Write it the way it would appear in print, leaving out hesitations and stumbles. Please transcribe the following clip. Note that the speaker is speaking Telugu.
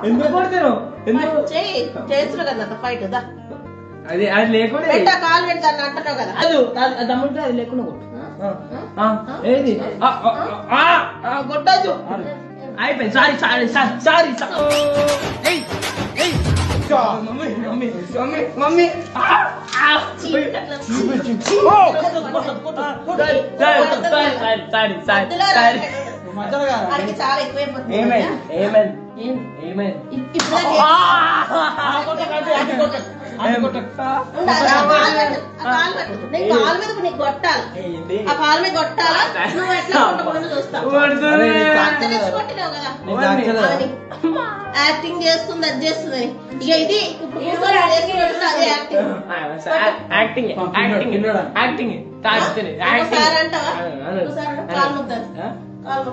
ఎందుకు కొడతారు? చేస్తున్నా కదా ఫైట్ దా. అది అది లేకుండా కాలు పెడతాను అంటున్నావు కదా. అది దమ్ముంటే అది లేకుండా కొట్టు. ఏది కొట్టచ్చు. అయిపోయింది. Sorry sorry sorry sorry. Mummy mummy mummy mummy చాలా ఎక్కువైపోతుంది. కాలు మీద నీకు కొట్టాలి. ఆ కాలు మీద కొట్టాలా? నువ్వు ఎట్లా కొట్టకుండా చూస్తావు. యాక్టింగ్ చేస్తుంది, అది చేస్తుంది. ఇక ఇది అదే యాక్టింగ్. అంటావా? కాలు కాలు